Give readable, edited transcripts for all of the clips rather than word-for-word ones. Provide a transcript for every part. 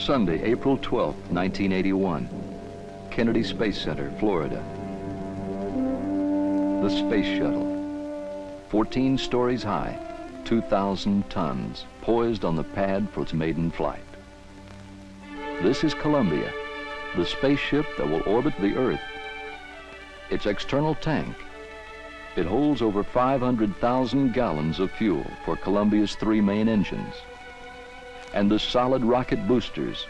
Sunday, April 12, 1981, Kennedy Space Center, Florida. The Space Shuttle, 14 stories high, 2,000 tons, poised on the pad for its maiden flight. This is Columbia, the spaceship that will orbit the Earth. Its external tank, it holds over 500,000 gallons of fuel for Columbia's 3 main engines. And the solid rocket boosters,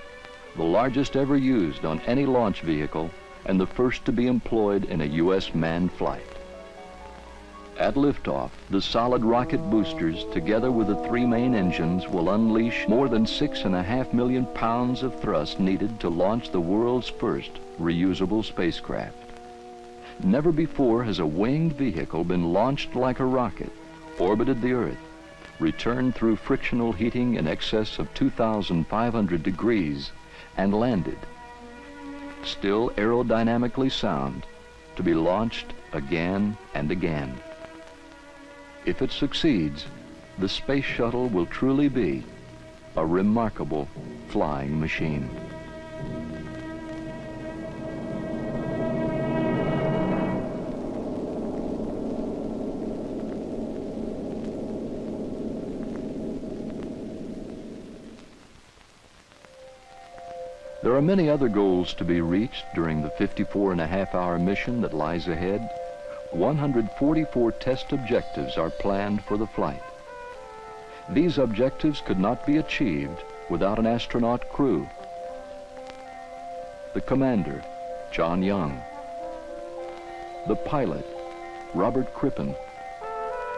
the largest ever used on any launch vehicle and the first to be employed in a U.S. manned flight. At liftoff, the solid rocket boosters, together with the 3 main engines, will unleash more than 6.5 million pounds of thrust needed to launch the world's first reusable spacecraft. Never before has a winged vehicle been launched like a rocket, orbited the Earth, returned through frictional heating in excess of 2,500 degrees, and landed, still aerodynamically sound, to be launched again and again. If it succeeds, the Space Shuttle will truly be a remarkable flying machine. There are many other goals to be reached during the 54.5-hour mission that lies ahead. 144 test objectives are planned for the flight. These objectives could not be achieved without an astronaut crew. The commander, John Young. The pilot, Robert Crippen.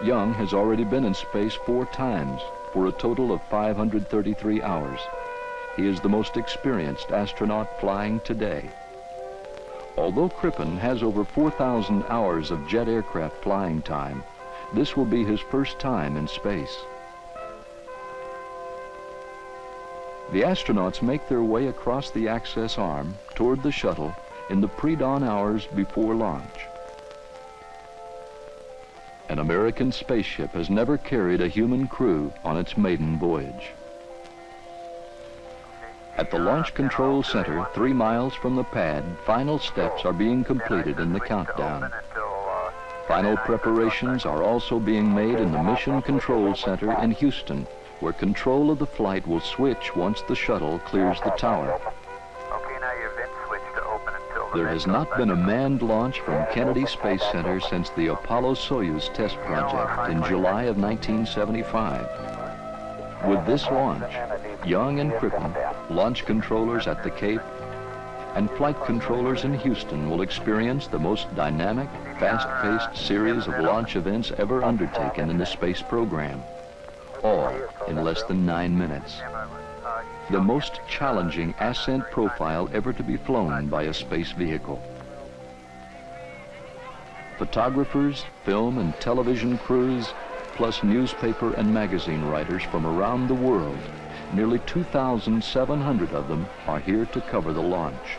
Young has already been in space 4 times for a total of 533 hours. He is the most experienced astronaut flying today. Although Crippen has over 4,000 hours of jet aircraft flying time, this will be his first time in space. The astronauts make their way across the access arm toward the shuttle in the pre-dawn hours before launch. An American spaceship has never carried a human crew on its maiden voyage. At the Launch Control Center, 3 miles from the pad, final steps are being completed in the countdown. Final preparations are also being made in the Mission Control Center in Houston, where control of the flight will switch once the shuttle clears the tower. There has not been a manned launch from Kennedy Space Center since the Apollo-Soyuz test project in July of 1975. With this launch, Young and Crippen, launch controllers at the Cape, and flight controllers in Houston will experience the most dynamic, fast-paced series of launch events ever undertaken in the space program, all in less than 9 minutes. The most challenging ascent profile ever to be flown by a space vehicle. Photographers, film and television crews, plus newspaper and magazine writers from around the world, nearly 2,700 of them are here to cover the launch.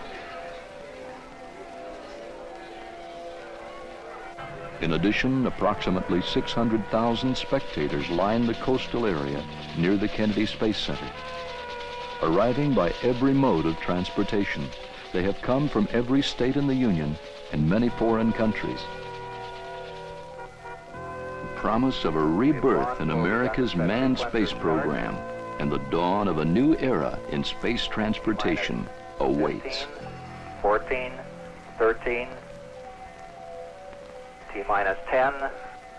In addition, approximately 600,000 spectators line the coastal area near the Kennedy Space Center. Arriving by every mode of transportation, they have come from every state in the Union and many foreign countries. The promise of a rebirth in America's manned space program and the dawn of a new era in space transportation awaits. 14, 13, T-minus 10,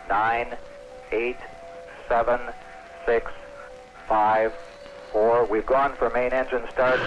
9, 8, 7, 6, 5, 4. We've gone for main engine start.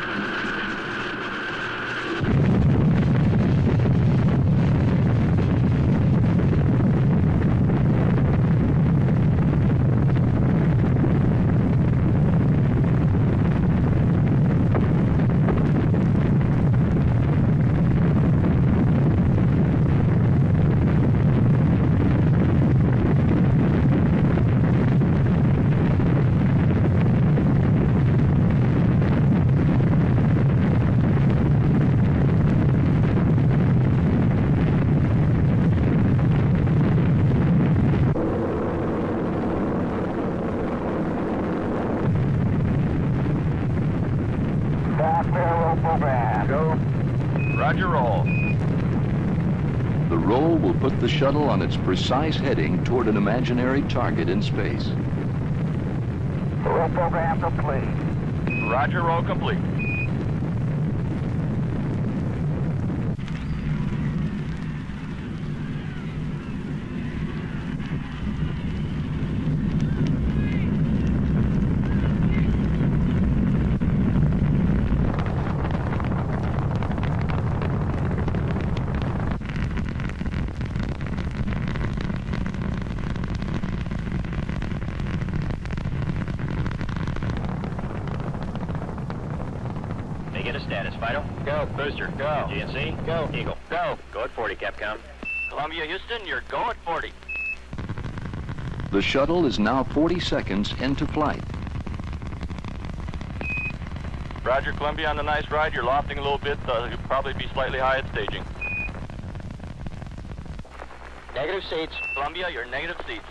control will put the shuttle on its precise heading toward an imaginary target in space. Roll program complete. Roger, roll complete. Get a status, Fido. Go. Booster. Go. GNC. Go. Eagle. Go. Go at 40, Capcom. Columbia, Houston, you're go at 40. The shuttle is now 40 seconds into flight. Roger, Columbia, on the nice ride. You're lofting a little bit. You'll probably be slightly high at staging. Negative seats. Columbia, you're negative seats.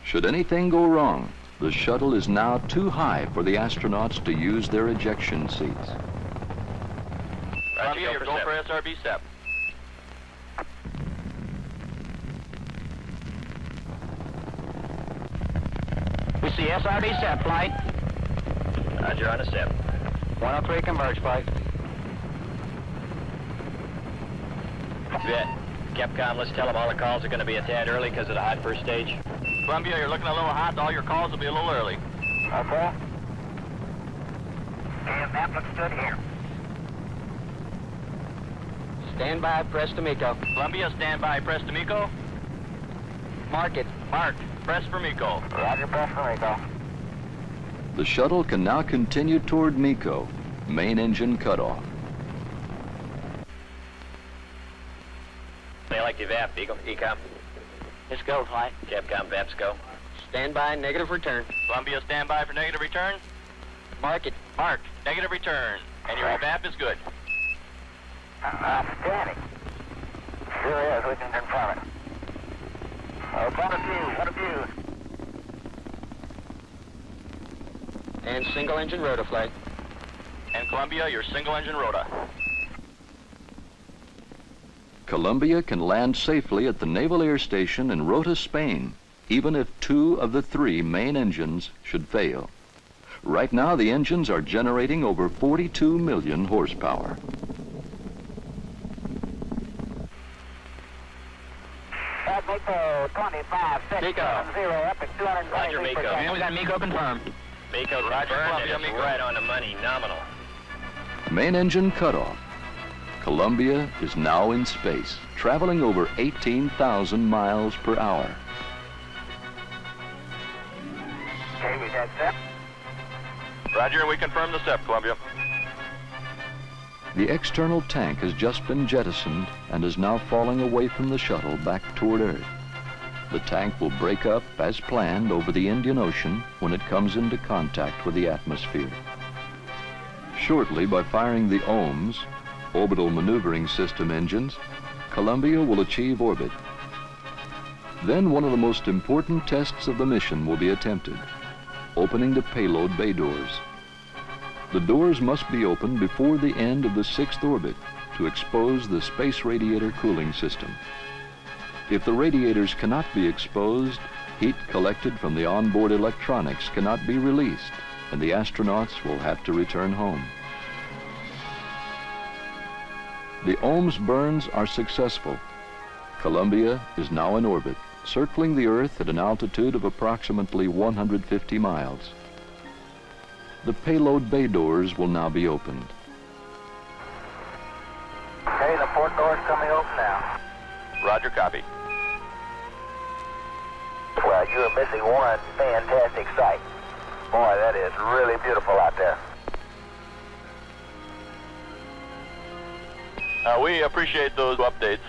Should anything go wrong, the shuttle is now too high for the astronauts to use their ejection seats. Columbia, you're go for SRB step. We see SRB step flight. Roger, on a step. 103 converge flight. Bet. Capcom, let's tell them all the calls are going to be a tad early because of the hot first stage. Columbia, you're looking a little hot. All your calls will be a little early. Okay. And that looks good here. Stand by, press to MECO. Columbia, stand by. Press to MECO. Mark it. Mark. Press for MECO. Roger, press for MECO. The shuttle can now continue toward MECO, main engine cutoff. They like your VAP, Eagle. ECOM. Let's go, flight. Capcom, VAPs go. Stand by, negative return. Columbia, stand by for negative return. Mark it. Mark. Negative return. And your VAP is good. Outstanding. Sure is. We can confirm it. What a view. What a view. And single engine rotaflight. And Columbia, your single engine rota. Columbia can land safely at the Naval Air Station in Rota, Spain, even if 2 of the 3 main engines should fail. Right now, the engines are generating over 42 million horsepower. MECO 25, 6, MECO. 0, up at 220. Roger, MECO. And we got MECO confirmed. MECO, Roger, Columbia, MECO. Right on the money, nominal. Main engine cutoff. Columbia is now in space, traveling over 18,000 miles per hour. Okay, we got set. Roger, we confirm the step, Columbia. The external tank has just been jettisoned and is now falling away from the shuttle back toward Earth. The tank will break up as planned over the Indian Ocean when it comes into contact with the atmosphere. Shortly, by firing the OMS, Orbital Maneuvering System engines, Columbia will achieve orbit. Then one of the most important tests of the mission will be attempted, opening the payload bay doors. The doors must be opened before the end of the 6th orbit to expose the space radiator cooling system. If the radiators cannot be exposed, heat collected from the onboard electronics cannot be released, and the astronauts will have to return home. The OMS burns are successful. Columbia is now in orbit, circling the Earth at an altitude of approximately 150 miles. The payload bay doors will now be opened. Okay, the port door's coming open now. Roger, copy. Well, you're missing one fantastic sight. Boy, that is really beautiful out there. We appreciate those updates.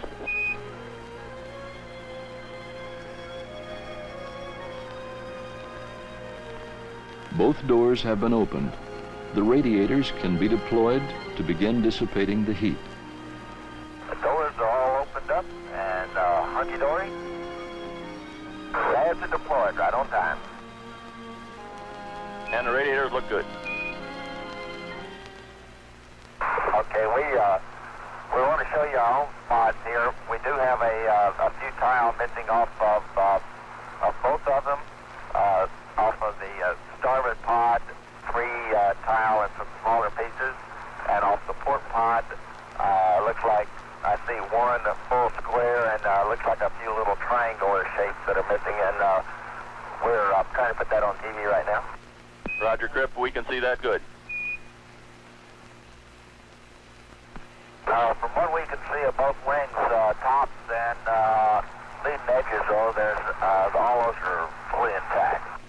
Both doors have been opened. The radiators can be deployed to begin dissipating the heat. The doors are all opened up and hunky-dory. Glad to deploy it right on time. And the radiators look good. Okay, We want to show you our own pods here. We do have a few tile missing off of both of them. Off of the starboard pod, 3 tile and some smaller pieces. And off the port pod, looks like I see 1 full square and looks like a few little triangular shapes that are missing. And we're trying to put that on TV right now. Roger, Crip, we can see that good. From what we can see of both wings, tops and leading edges, though, all those are fully intact.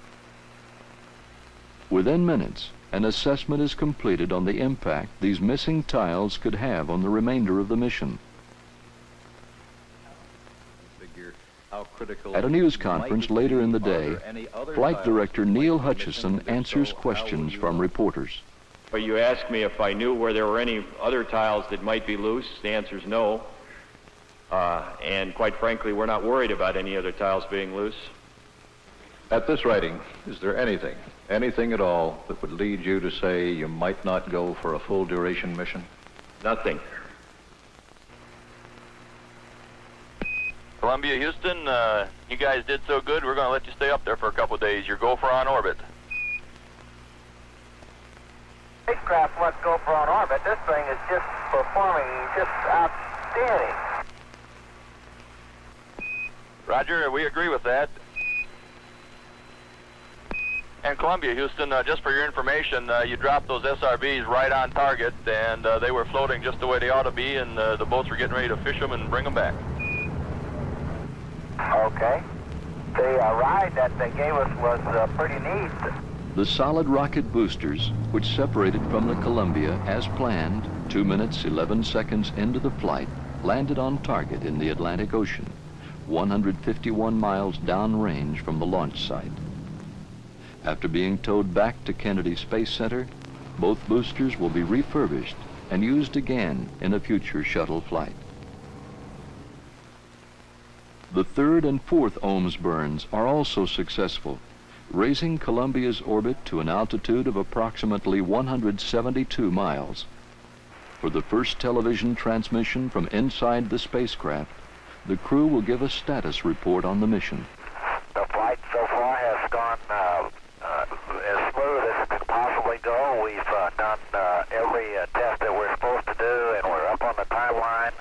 Within minutes, an assessment is completed on the impact these missing tiles could have on the remainder of the mission. At a news conference later in the day, Flight Director Neil Hutchison answers questions from reporters. Well, you asked me if I knew where there were any other tiles that might be loose. The answer is no. And quite frankly, we're not worried about any other tiles being loose. At this writing, is there anything at all that would lead you to say you might not go for a full duration mission? Nothing. Columbia, Houston, you guys did so good, we're going to let you stay up there for a couple of days. Your gopher on orbit. Spacecraft let's go for on orbit. This thing is just performing just outstanding. Roger, we agree with that. And Columbia, Houston, just for your information, you dropped those SRBs right on target, and they were floating just the way they ought to be, and the boats were getting ready to fish them and bring them back. Okay. The ride that they gave us was pretty neat. The solid rocket boosters, which separated from the Columbia as planned 2 minutes 11 seconds into the flight, landed on target in the Atlantic Ocean, 151 miles downrange from the launch site. After being towed back to Kennedy Space Center, both boosters will be refurbished and used again in a future shuttle flight. The 3rd and 4th OMS burns are also successful, raising Columbia's orbit to an altitude of approximately 172 miles. For the first television transmission from inside the spacecraft, the crew will give a status report on the mission. The flight so far has gone as smooth as it could possibly go. We've done every test that we're supposed to do, and we're up on the timeline,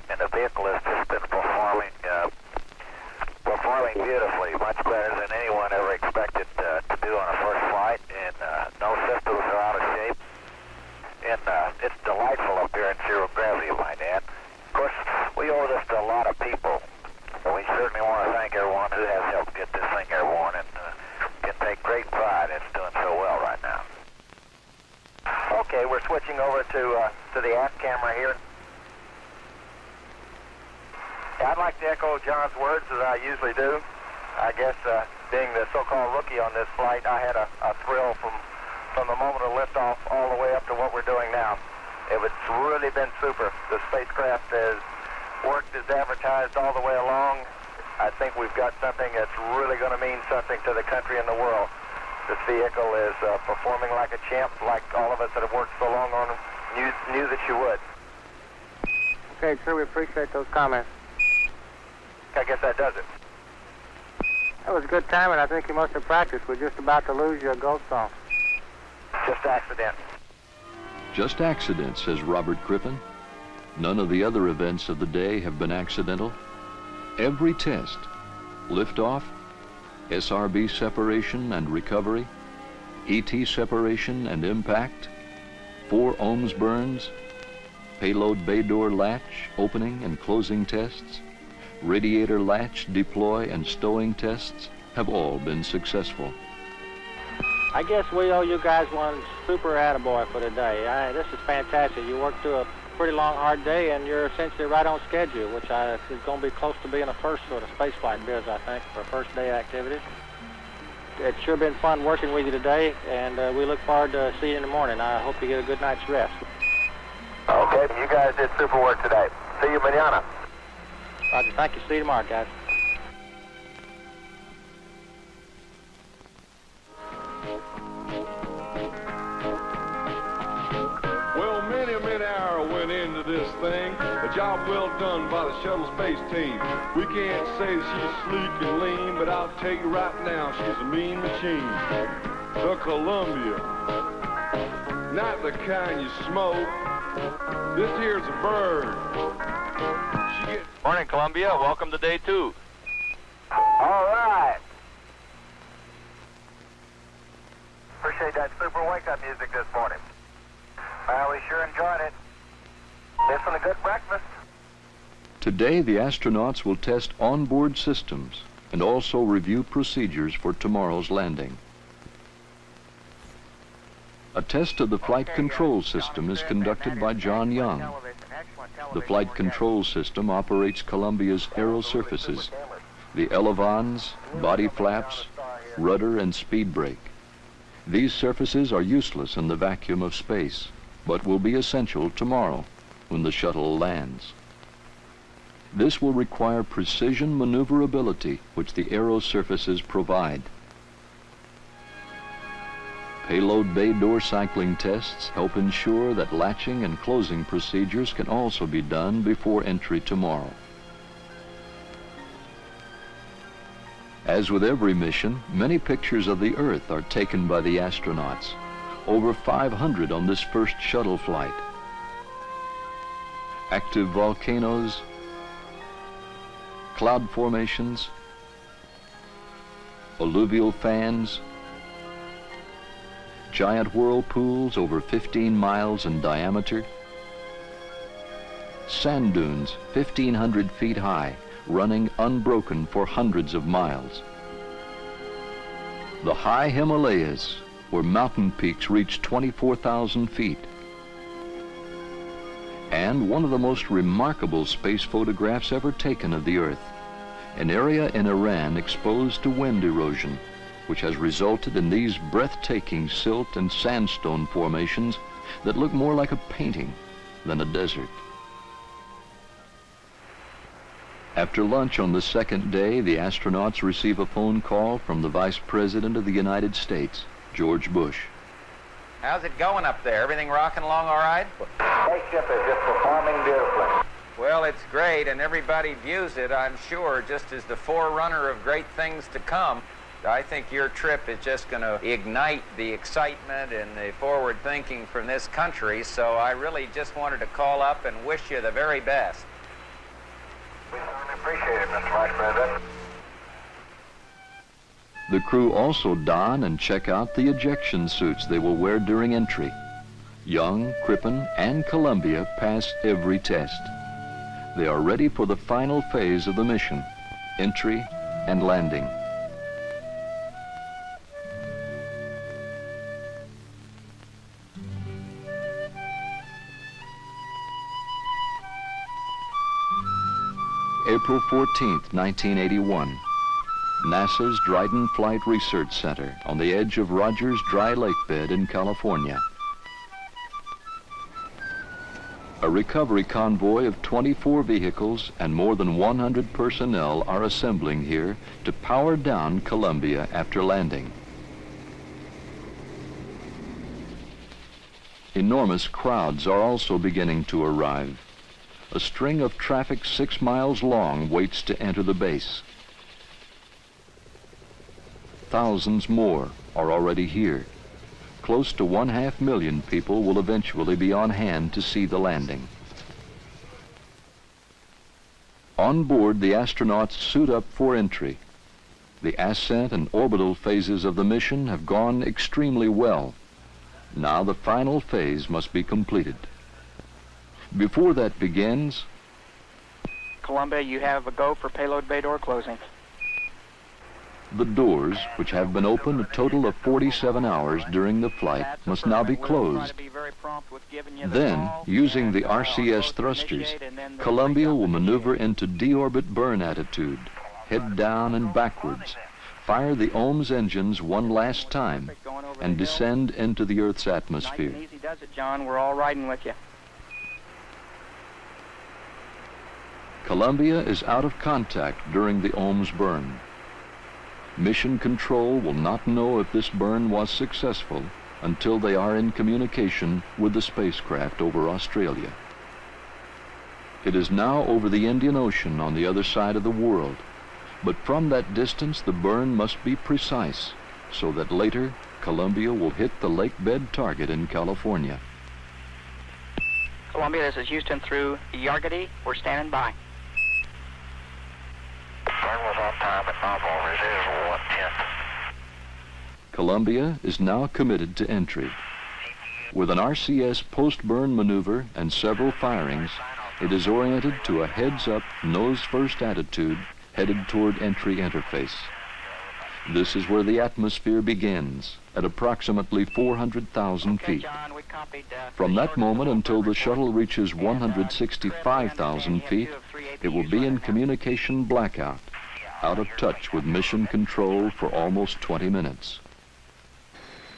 and the vehicle has just been performing beautifully, much better than anyone ever expected to do on a first flight, and no systems are out of shape. And it's delightful up here in zero gravity, might add. Of course, we owe this to a lot of people, and we certainly want to thank everyone who has helped get this thing airborne, and can take great pride in it's doing so well right now. Okay, we're switching over to the aft camera here. I'd like to echo John's words as I usually do. I guess being the so-called rookie on this flight, I had a thrill from the moment of liftoff all the way up to what we're doing now. It's really been super. The spacecraft has worked as advertised all the way along. I think we've got something that's really going to mean something to the country and the world. This vehicle is performing like a champ, like all of us that have worked so long on them knew that you would. Okay, sir, we appreciate those comments. I guess that does it. That was a good time, and I think you must have practiced. We're just about to lose your ghost song. Just accident. Just accident, says Robert Crippen. None of the other events of the day have been accidental. Every test, liftoff, SRB separation and recovery, ET separation and impact, 4 OMS burns, payload bay door latch opening and closing tests, radiator latch deploy and stowing tests have all been successful. I guess we owe you guys one super attaboy for today. This is fantastic. You worked through a pretty long, hard day, and you're essentially right on schedule, which is going to be close to being a first sort of spaceflight biz, I think, for first day activities. It's sure been fun working with you today, and we look forward to seeing you in the morning. I hope you get a good night's rest. Okay, you guys did super work today. See you mañana. Roger, thank you. See you tomorrow, guys. Well, many hours went into this thing. Job well done by the shuttle space team. We can't say that she's sleek and lean, but I'll tell you right now, she's a mean machine. The Columbia, not the kind you smoke. This here's a bird. Morning, Columbia. Welcome to day 2. All right. Appreciate that super wake-up music this morning. Well, we sure enjoyed it. Missing a good breakfast. Today, the astronauts will test onboard systems and also review procedures for tomorrow's landing. A test of the flight control system is conducted by John Young. The flight control system operates Columbia's aero surfaces, the elevons, body flaps, rudder, and speed brake. These surfaces are useless in the vacuum of space, but will be essential tomorrow when the shuttle lands. This will require precision maneuverability, which the aero surfaces provide. Payload bay door cycling tests help ensure that latching and closing procedures can also be done before entry tomorrow. As with every mission, many pictures of the Earth are taken by the astronauts. Over 500 on this first shuttle flight. Active volcanoes, cloud formations, alluvial fans, giant whirlpools over 15 miles in diameter, sand dunes 1,500 feet high, running unbroken for hundreds of miles. The high Himalayas, where mountain peaks reach 24,000 feet. And one of the most remarkable space photographs ever taken of the Earth, an area in Iran exposed to wind erosion, which has resulted in these breathtaking silt and sandstone formations that look more like a painting than a desert. After lunch on the second day, the astronauts receive a phone call from the Vice President of the United States, George Bush. How's it going up there? Everything rocking along all right? Spaceship is just performing beautifully. Well, it's great, and everybody views it, I'm sure, just as the forerunner of great things to come. I think your trip is just going to ignite the excitement and the forward thinking from this country, so I really just wanted to call up and wish you the very best. We certainly appreciate it, Mr. Vice President. The crew also don and check out the ejection suits they will wear during entry. Young, Crippen, and Columbia pass every test. They are ready for the final phase of the mission, entry and landing. April 14th, 1981. NASA's Dryden Flight Research Center on the edge of Rogers Dry Lake Bed in California. A recovery convoy of 24 vehicles and more than 100 personnel are assembling here to power down Columbia after landing. Enormous crowds are also beginning to arrive. A string of traffic 6 miles long waits to enter the base. Thousands more are already here. Close to 500,000 people will eventually be on hand to see the landing. On board, the astronauts suit up for entry. The ascent and orbital phases of the mission have gone extremely well. Now the final phase must be completed. Before that begins, Columbia, you have a go for payload bay door closing. The doors, which have been open a total of 47 hours during the flight, must now be closed. Then, using the RCS thrusters, Columbia will maneuver into deorbit burn attitude, head down and backwards, fire the OMS engines one last time, and descend into the Earth's atmosphere. Nice and easy does it, John. We're all riding with you. Columbia is out of contact during the OMS burn. Mission Control will not know if this burn was successful until they are in communication with the spacecraft over Australia. It is now over the Indian Ocean on the other side of the world. But from that distance, the burn must be precise, so that later, Columbia will hit the lake bed target in California. Columbia, this is Houston through Yargady. We're standing by. Burn was on time at nominal residual 110. Columbia is now committed to entry. With an RCS post-burn maneuver and several firings, it is oriented to a heads-up, nose-first attitude headed toward entry interface. This is where the atmosphere begins, at approximately 400,000 feet. From that moment until the shuttle reaches 165,000 feet, it will be in communication blackout, out of touch with mission control for almost 20 minutes.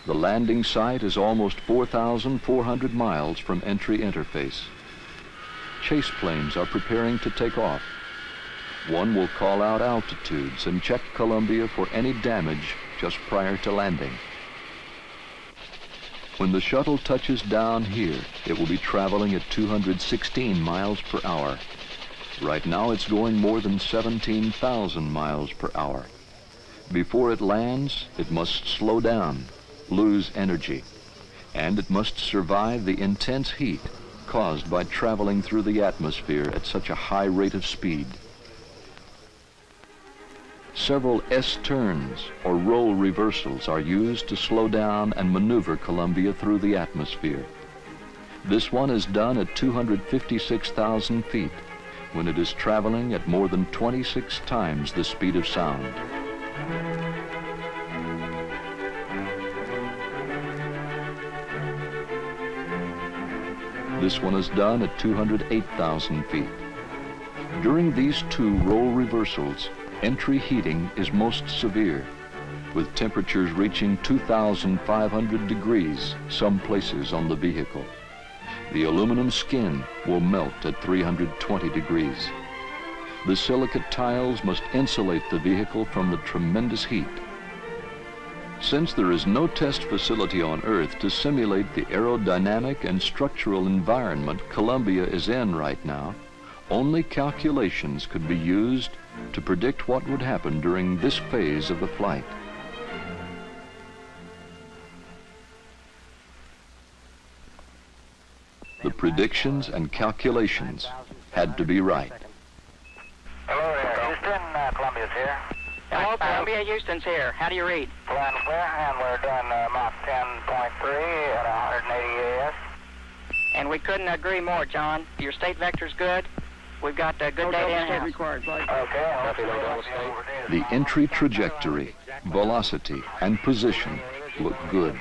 The landing site is almost 4,400 miles from entry interface. Chase planes are preparing to take off. One will call out altitudes and check Columbia for any damage just prior to landing. When the shuttle touches down here, it will be traveling at 216 miles per hour. Right now it's going more than 17,000 miles per hour. Before it lands, it must slow down, lose energy, and it must survive the intense heat caused by traveling through the atmosphere at such a high rate of speed. Several S-turns or roll reversals are used to slow down and maneuver Columbia through the atmosphere. This one is done at 256,000 feet when it is traveling at more than 26 times the speed of sound. This one is done at 208,000 feet. During these two roll reversals, entry heating is most severe, with temperatures reaching 2,500 degrees some places on the vehicle. The aluminum skin will melt at 320 degrees. The silicate tiles must insulate the vehicle from the tremendous heat. Since there is no test facility on Earth to simulate the aerodynamic and structural environment Columbia is in right now, only calculations could be used to predict what would happen during this phase of the flight. The predictions and calculations had to be right. Hello there, Houston. Columbia's here. Hello, Columbia. Houston's here. How do you read? Flying clear, and we're doing Mach 10.3 at 180 AS. And we couldn't agree more, John. Your state vector's good. We've got good data in-house. Okay. The entry trajectory, velocity, and position look good.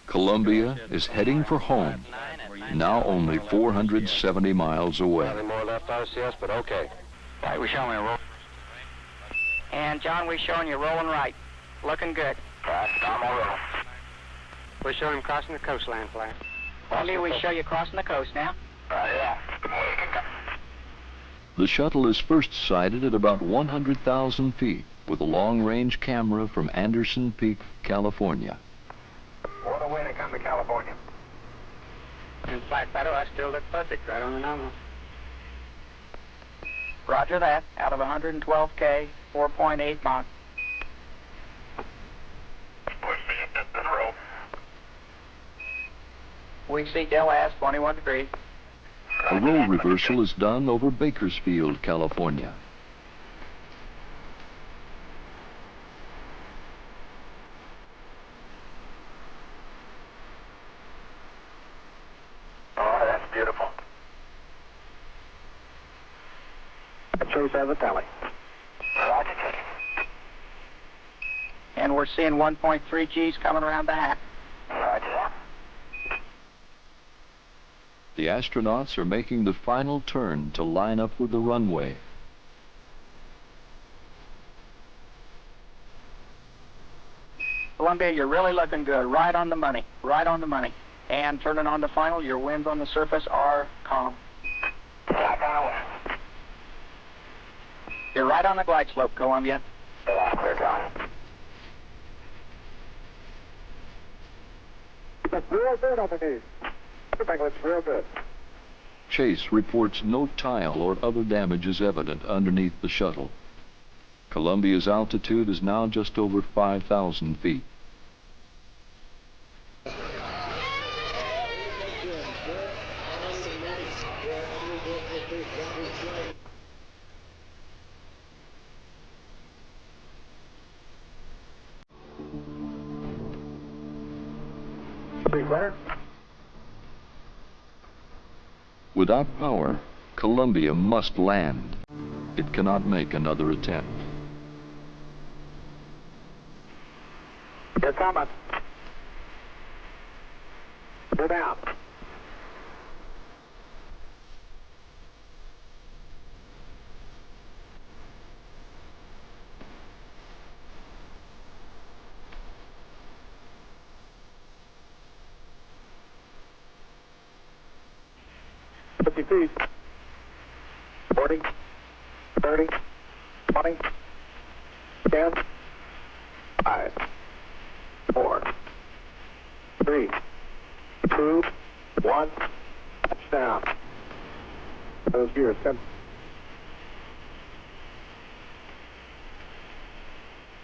Columbia is heading for home, now only 470 miles away. More left RCS, but okay. Right, we're showing a roll. And John, we're showing you rolling right. Looking good. Right, I'm on roll. We're showing him crossing the coastline flag. Columbia, we show you crossing the coast now. Yeah. The shuttle is first sighted at about 100,000 feet with a long-range camera from Anderson Peak, California. What a way to come to California. In flight battle, I still look perfect right on the nominal. Roger that. Out of 112K, 4.8 Mach. Push me in roll. We see Del Ass, 21 degrees. A roll reversal is done over Bakersfield, California. Oh, that's beautiful. Chase has a tally. Roger, Chase. And we're seeing 1.3 Gs coming around the hat. Roger that. The astronauts are making the final turn to line up with the runway. Columbia, you're really looking good. Right on the money. Right on the money. And turning on the final, your winds on the surface are calm. Back on the west. You're right on the glide slope, Columbia. Clear, John. That's real good underneath. Everything looks real good. Chase reports no tile or other damage is evident underneath the shuttle. Columbia's altitude is now just over 5,000 feet. Without power, Columbia must land. It cannot make another attempt. You're coming. You're down. Feet. 40, 30, 20, 10, 5, 4, 3, 2, 1, touchdown. Those gears, 10.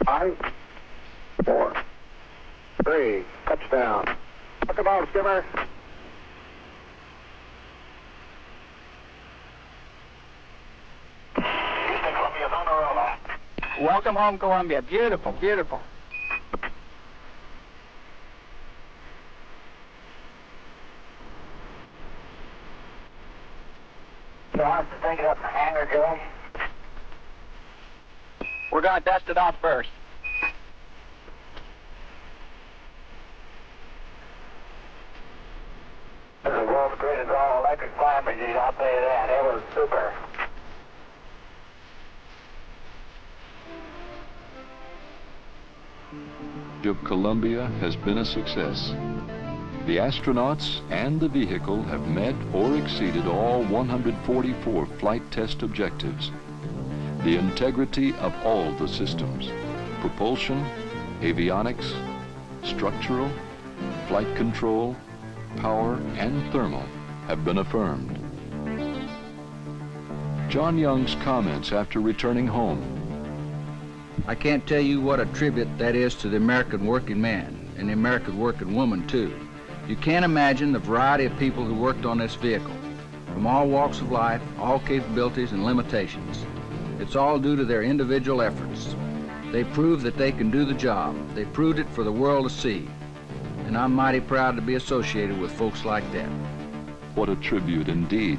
5, 4, 3, touchdown. Come on, skipper. Welcome home, Columbia. Beautiful, beautiful. So I have to take it up in the hangar, Joe? We're going to dust it off first. This is the world's greatest all-electric flying machine, I'll tell you that. It was super. Of Columbia has been a success. The astronauts and the vehicle have met or exceeded all 144 flight test objectives. The integrity of all the systems, propulsion, avionics, structural, flight control, power, and thermal, have been affirmed. John Young's comments after returning home. I can't tell you what a tribute that is to the American working man and the American working woman, too. You can't imagine the variety of people who worked on this vehicle, from all walks of life, all capabilities and limitations. It's all due to their individual efforts. They proved that they can do the job. They proved it for the world to see. And I'm mighty proud to be associated with folks like that. What a tribute indeed.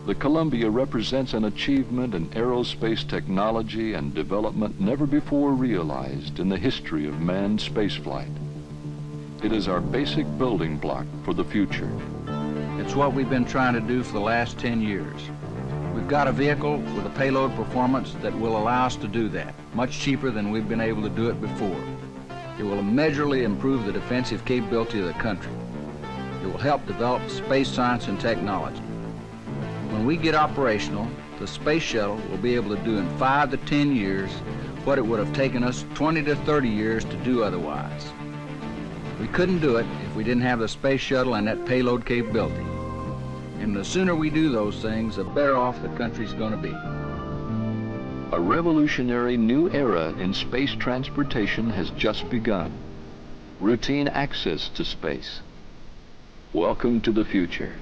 The Columbia represents an achievement in aerospace technology and development never before realized in the history of manned spaceflight. It is our basic building block for the future. It's what we've been trying to do for the last 10 years. We've got a vehicle with a payload performance that will allow us to do that, much cheaper than we've been able to do it before. It will immeasurably improve the defensive capability of the country. It will help develop space science and technology. When we get operational, the space shuttle will be able to do in 5 to 10 years what it would have taken us 20 to 30 years to do otherwise. We couldn't do it if we didn't have the space shuttle and that payload capability. And the sooner we do those things, the better off the country's going to be. A revolutionary new era in space transportation has just begun. Routine access to space. Welcome to the future.